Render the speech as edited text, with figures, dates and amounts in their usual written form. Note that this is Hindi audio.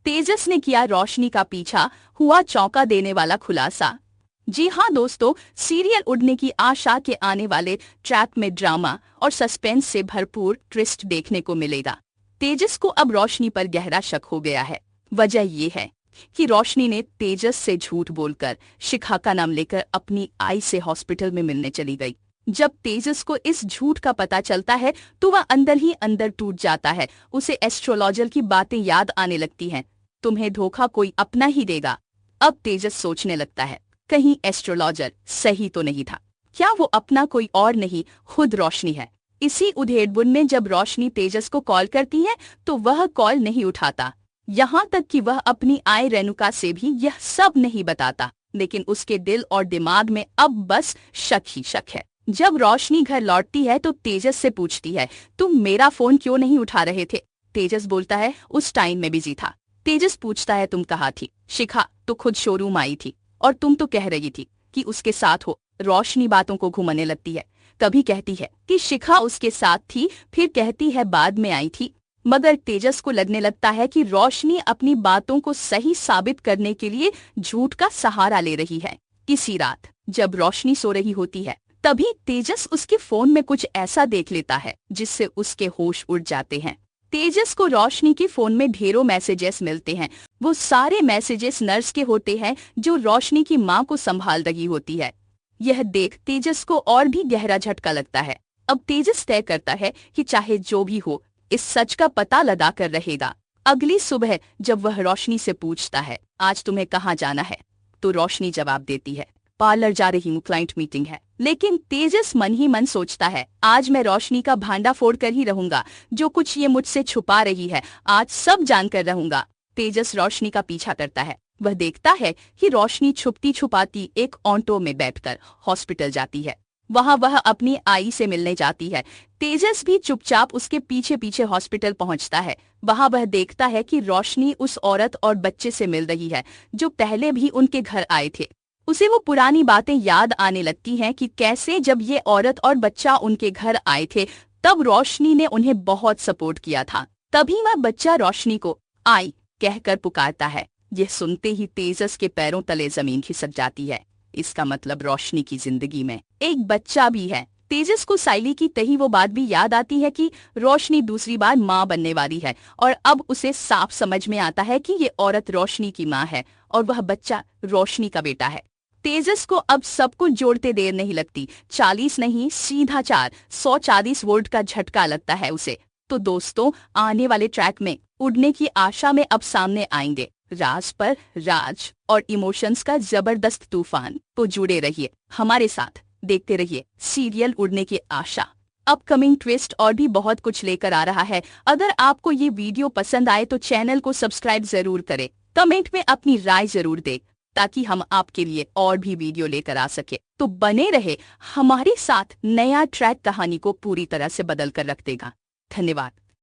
तेजस ने किया रोशनी का पीछा, हुआ चौंका देने वाला खुलासा। जी हाँ दोस्तों, सीरियल उड़ने की आशा के आने वाले ट्रैप में ड्रामा और सस्पेंस से भरपूर ट्विस्ट देखने को मिलेगा। तेजस को अब रोशनी पर गहरा शक हो गया है। वजह ये है कि रोशनी ने तेजस से झूठ बोलकर शिखा का नाम लेकर अपनी आई से हॉस्पिटल में मिलने चली गई। जब तेजस को इस झूठ का पता चलता है तो वह अंदर ही अंदर टूट जाता है। उसे एस्ट्रोलॉजर की बातें याद आने लगती हैं। तुम्हें धोखा कोई अपना ही देगा। अब तेजस सोचने लगता है, कहीं एस्ट्रोलॉजर सही तो नहीं था? क्या वो अपना कोई और नहीं, खुद रोशनी है? इसी उधेड़बुन में जब रोशनी तेजस को कॉल करती है तो वह कॉल नहीं उठाता। यहाँ तक कि वह अपनी आई रेणुका से भी यह सब नहीं बताता। लेकिन उसके दिल और दिमाग में अब बस शक ही शक है। जब रोशनी घर लौटती है तो तेजस से पूछती है, तुम मेरा फोन क्यों नहीं उठा रहे थे? तेजस बोलता है, उस टाइम में बिजी था। तेजस पूछता है, तुम कहाँ थी? शिखा तो खुद शोरूम आई थी और तुम तो कह रही थी कि उसके साथ हो। रोशनी बातों को घुमाने लगती है। कभी कहती है कि शिखा उसके साथ थी, फिर कहती है बाद में आई थी। मगर तेजस को लगने लगता है कि रोशनी अपनी बातों को सही साबित करने के लिए झूठ का सहारा ले रही है। इसी रात जब रोशनी सो रही होती है तभी तेजस उसके फोन में कुछ ऐसा देख लेता है जिससे उसके होश उड़ जाते हैं। तेजस को रोशनी के फोन में ढेरों मैसेजेस मिलते हैं। वो सारे मैसेजेस नर्स के होते हैं जो रोशनी की माँ को संभाल रही होती है। यह देख तेजस को और भी गहरा झटका लगता है। अब तेजस तय करता है कि चाहे जो भी हो इस सच का पता लगा कर रहेगा। अगली सुबह जब वह रोशनी से पूछता है, आज तुम्हें कहाँ जाना है? तो रोशनी जवाब देती है, पार्लर जा रही हूँ, क्लाइंट मीटिंग है। लेकिन तेजस मन ही मन सोचता है, आज मैं रोशनी का भांडा फोड़ कर ही रहूंगा। जो कुछ ये मुझसे छुपा रही है आज सब जानकर रहूंगा। तेजस रोशनी का पीछा करता है। वह देखता है कि रोशनी छुपती छुपाती एक ऑटो में बैठकर हॉस्पिटल जाती है। वहां वह अपनी आई से मिलने जाती है। तेजस भी चुपचाप उसके पीछे पीछे हॉस्पिटल पहुंचता है। वहां वह देखता है कि रोशनी उस औरत और बच्चे से मिल रही है जो पहले भी उनके घर आए थे। उसे वो पुरानी बातें याद आने लगती हैं कि कैसे जब ये औरत और बच्चा उनके घर आए थे तब रोशनी ने उन्हें बहुत सपोर्ट किया था। तभी वह बच्चा रोशनी को आई कहकर पुकारता है। यह सुनते ही तेजस के पैरों तले जमीन खिसक जाती है। इसका मतलब रोशनी की जिंदगी में एक बच्चा भी है। तेजस को साइली की तही वो बात भी याद आती है कि रोशनी दूसरी बार माँ बनने वाली है और अब उसे साफ समझ में आता है कि ये औरत रोशनी की माँ है और वह बच्चा रोशनी का बेटा है। तेजस को अब सब कुछ जोड़ते देर नहीं लगती। 40 नहीं सीधा 140 वोल्ट का झटका लगता है उसे। तो दोस्तों, आने वाले ट्रैक में उड़ने की आशा में अब सामने आएंगे राज पर राज और इमोशंस का जबरदस्त तूफान। तो जुड़े रहिए हमारे साथ, देखते रहिए सीरियल उड़ने की आशा। अपकमिंग ट्विस्ट और भी बहुत कुछ लेकर आ रहा है। अगर आपको ये वीडियो पसंद आए तो चैनल को सब्सक्राइब जरूर करें। कमेंट में अपनी राय जरूर दें ताकि हम आपके लिए और भी वीडियो लेकर आ सके। तो बने रहे हमारे साथ, नया ट्रैक कहानी को पूरी तरह से बदल कर रख देगा। धन्यवाद।